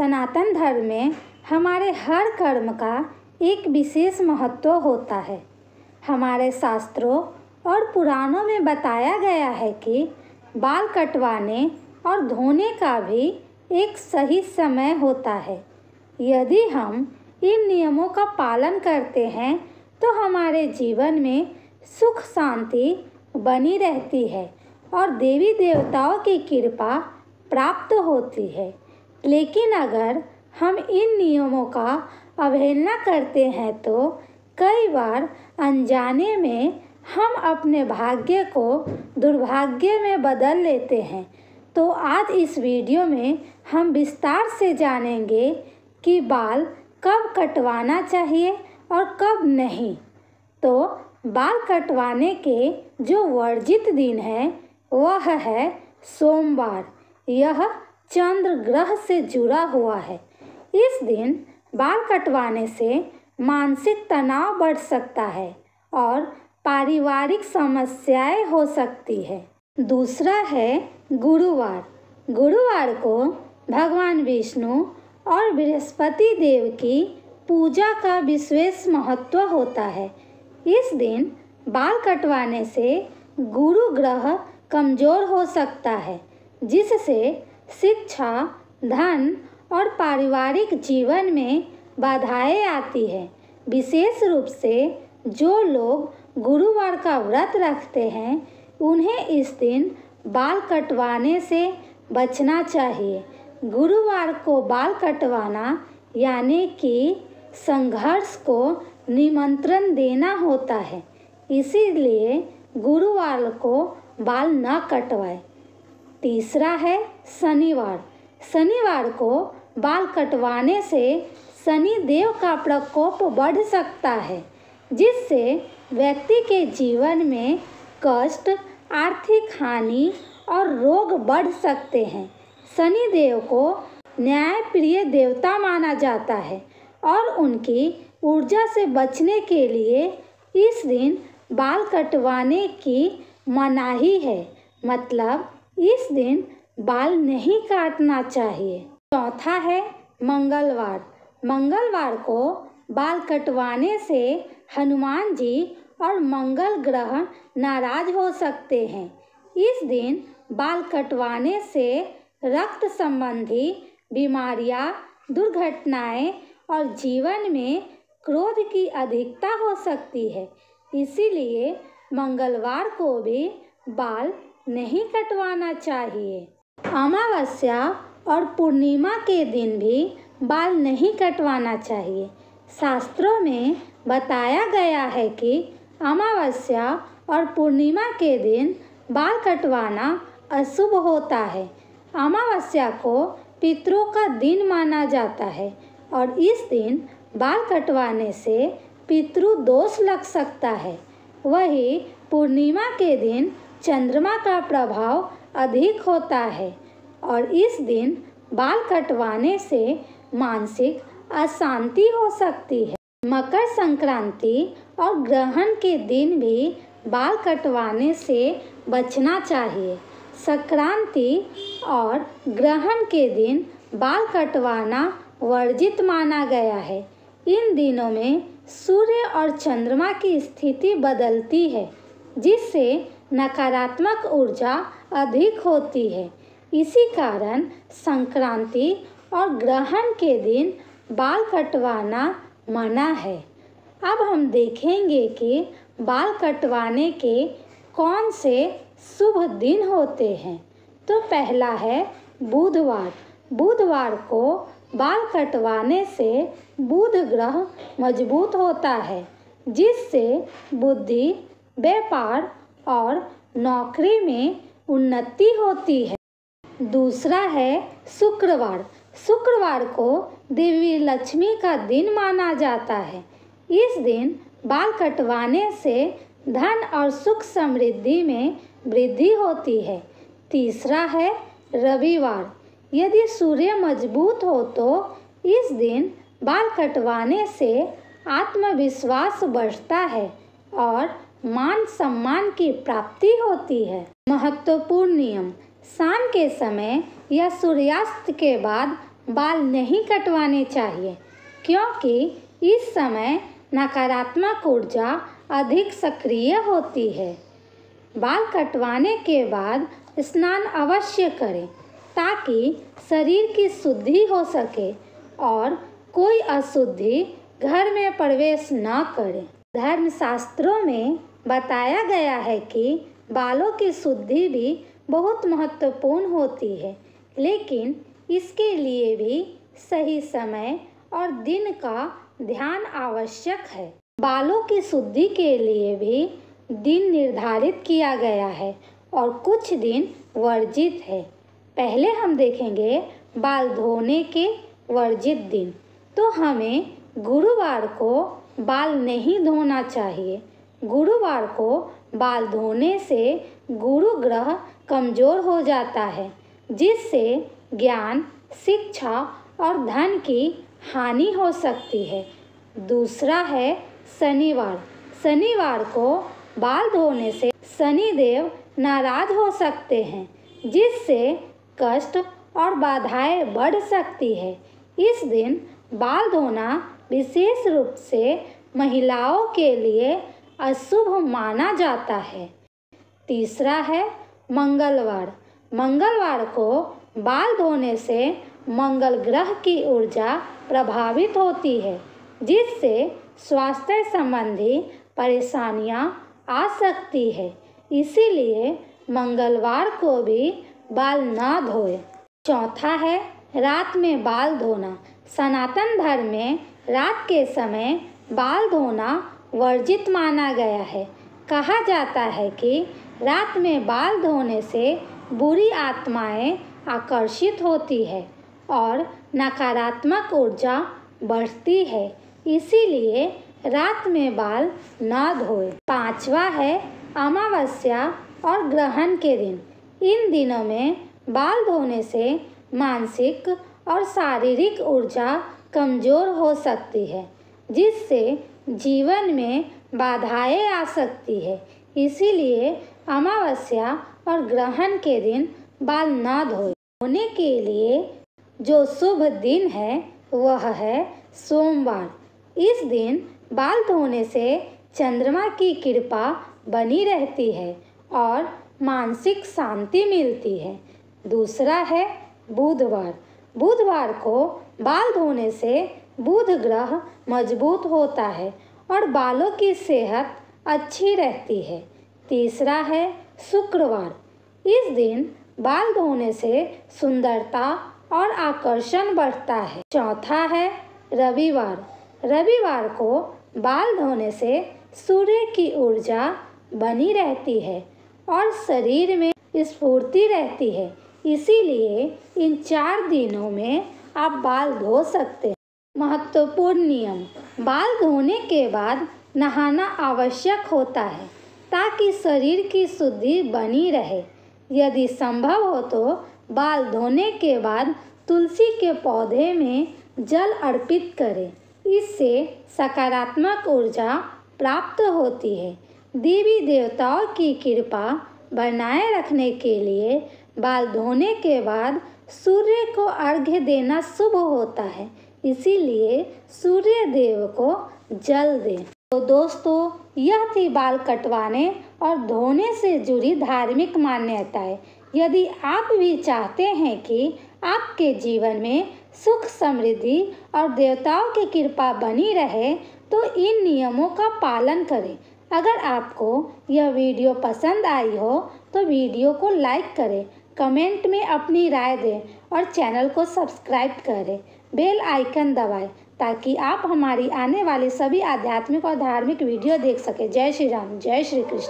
सनातन धर्म में हमारे हर कर्म का एक विशेष महत्व होता है। हमारे शास्त्रों और पुराणों में बताया गया है कि बाल कटवाने और धोने का भी एक सही समय होता है। यदि हम इन नियमों का पालन करते हैं तो हमारे जीवन में सुख शांति बनी रहती है और देवी देवताओं की कृपा प्राप्त होती है। लेकिन अगर हम इन नियमों का अवहेलना करते हैं तो कई बार अनजाने में हम अपने भाग्य को दुर्भाग्य में बदल लेते हैं। तो आज इस वीडियो में हम विस्तार से जानेंगे कि बाल कब कटवाना चाहिए और कब नहीं। तो बाल कटवाने के जो वर्जित दिन है वह है सोमवार। यह चंद्र ग्रह से जुड़ा हुआ है। इस दिन बाल कटवाने से मानसिक तनाव बढ़ सकता है और पारिवारिक समस्याएं हो सकती है। दूसरा है गुरुवार। गुरुवार को भगवान विष्णु और बृहस्पति देव की पूजा का विशेष महत्व होता है। इस दिन बाल कटवाने से गुरु ग्रह कमजोर हो सकता है, जिससे शिक्षा, धन और पारिवारिक जीवन में बाधाएं आती है। विशेष रूप से जो लोग गुरुवार का व्रत रखते हैं उन्हें इस दिन बाल कटवाने से बचना चाहिए। गुरुवार को बाल कटवाना यानी कि संघर्ष को निमंत्रण देना होता है, इसीलिए गुरुवार को बाल न कटवाएं। तीसरा है शनिवार। शनिवार को बाल कटवाने से शनि देव का प्रकोप बढ़ सकता है, जिससे व्यक्ति के जीवन में कष्ट, आर्थिक हानि और रोग बढ़ सकते हैं। शनि देव को न्यायप्रिय देवता माना जाता है और उनकी ऊर्जा से बचने के लिए इस दिन बाल कटवाने की मनाही है, मतलब इस दिन बाल नहीं काटना चाहिए। चौथा है मंगलवार। मंगलवार को बाल कटवाने से हनुमान जी और मंगल ग्रह नाराज हो सकते हैं। इस दिन बाल कटवाने से रक्त संबंधी बीमारियां, दुर्घटनाएं और जीवन में क्रोध की अधिकता हो सकती है, इसीलिए मंगलवार को भी बाल नहीं कटवाना चाहिए। अमावस्या और पूर्णिमा के दिन भी बाल नहीं कटवाना चाहिए। शास्त्रों में बताया गया है कि अमावस्या और पूर्णिमा के दिन बाल कटवाना अशुभ होता है। अमावस्या को पितरों का दिन माना जाता है और इस दिन बाल कटवाने से पितृ दोष लग सकता है। वहीं पूर्णिमा के दिन चंद्रमा का प्रभाव अधिक होता है और इस दिन बाल कटवाने से मानसिक अशांति हो सकती है। मकर संक्रांति और ग्रहण के दिन भी बाल कटवाने से बचना चाहिए। संक्रांति और ग्रहण के दिन बाल कटवाना वर्जित माना गया है। इन दिनों में सूर्य और चंद्रमा की स्थिति बदलती है, जिससे नकारात्मक ऊर्जा अधिक होती है। इसी कारण संक्रांति और ग्रहण के दिन बाल कटवाना मना है। अब हम देखेंगे कि बाल कटवाने के कौन से शुभ दिन होते हैं। तो पहला है बुधवार। बुधवार को बाल कटवाने से बुध ग्रह मजबूत होता है, जिससे बुद्धि, व्यापार और नौकरी में उन्नति होती है। दूसरा है शुक्रवार। शुक्रवार को देवी लक्ष्मी का दिन माना जाता है। इस दिन बाल कटवाने से धन और सुख समृद्धि में वृद्धि होती है। तीसरा है रविवार। यदि सूर्य मजबूत हो तो इस दिन बाल कटवाने से आत्मविश्वास बढ़ता है और मान सम्मान की प्राप्ति होती है। महत्वपूर्ण नियम: शाम के समय या सूर्यास्त के बाद बाल नहीं कटवाने चाहिए, क्योंकि इस समय नकारात्मक ऊर्जा अधिक सक्रिय होती है। बाल कटवाने के बाद स्नान अवश्य करें ताकि शरीर की शुद्धि हो सके और कोई अशुद्धि घर में प्रवेश न करे। धर्मशास्त्रों में बताया गया है कि बालों की शुद्धि भी बहुत महत्वपूर्ण होती है, लेकिन इसके लिए भी सही समय और दिन का ध्यान आवश्यक है। बालों की शुद्धि के लिए भी दिन निर्धारित किया गया है और कुछ दिन वर्जित है। पहले हम देखेंगे बाल धोने के वर्जित दिन। तो हमें गुरुवार को बाल नहीं धोना चाहिए। गुरुवार को बाल धोने से गुरु ग्रह कमजोर हो जाता है, जिससे ज्ञान, शिक्षा और धन की हानि हो सकती है। दूसरा है शनिवार। शनिवार को बाल धोने से शनिदेव नाराज हो सकते हैं, जिससे कष्ट और बाधाएं बढ़ सकती है। इस दिन बाल धोना विशेष रूप से महिलाओं के लिए अशुभ माना जाता है। तीसरा है मंगलवार। मंगलवार को बाल धोने से मंगल ग्रह की ऊर्जा प्रभावित होती है, जिससे स्वास्थ्य संबंधी परेशानियां आ सकती है। इसीलिए मंगलवार को भी बाल न धोएं। चौथा है रात में बाल धोना। सनातन धर्म में रात के समय बाल धोना वर्जित माना गया है। कहा जाता है कि रात में बाल धोने से बुरी आत्माएं आकर्षित होती है और नकारात्मक ऊर्जा बढ़ती है, इसीलिए रात में बाल न धोएं। पांचवा है अमावस्या और ग्रहण के दिन। इन दिनों में बाल धोने से मानसिक और शारीरिक ऊर्जा कमजोर हो सकती है, जिससे जीवन में बाधाएं आ सकती है। इसीलिए अमावस्या और ग्रहण के दिन बाल न धोएं। धोने के लिए जो शुभ दिन है वह है सोमवार। इस दिन बाल धोने से चंद्रमा की कृपा बनी रहती है और मानसिक शांति मिलती है। दूसरा है बुधवार। बुधवार को बाल धोने से बुध ग्रह मजबूत होता है और बालों की सेहत अच्छी रहती है। तीसरा है शुक्रवार। इस दिन बाल धोने से सुंदरता और आकर्षण बढ़ता है। चौथा है रविवार। रविवार को बाल धोने से सूर्य की ऊर्जा बनी रहती है और शरीर में स्फूर्ति रहती है। इसीलिए इन 4 दिनों में आप बाल धो सकते हैं। महत्वपूर्ण नियम: बाल धोने के बाद नहाना आवश्यक होता है ताकि शरीर की शुद्धि बनी रहे। यदि संभव हो तो बाल धोने के बाद तुलसी के पौधे में जल अर्पित करें। इससे सकारात्मक ऊर्जा प्राप्त होती है। देवी देवताओं की कृपा बनाए रखने के लिए बाल धोने के बाद सूर्य को अर्घ्य देना शुभ होता है, इसीलिए सूर्य देव को जल दें। तो दोस्तों, यह थी बाल कटवाने और धोने से जुड़ी धार्मिक मान्यताएं। यदि आप भी चाहते हैं कि आपके जीवन में सुख, समृद्धि और देवताओं की कृपा बनी रहे, तो इन नियमों का पालन करें। अगर आपको यह वीडियो पसंद आई हो तो वीडियो को लाइक करें, कमेंट में अपनी राय दें और चैनल को सब्सक्राइब करें। बेल आइकन दबाएं ताकि आप हमारी आने वाली सभी आध्यात्मिक और धार्मिक वीडियो देख सकें। जय श्री राम, जय श्री कृष्ण।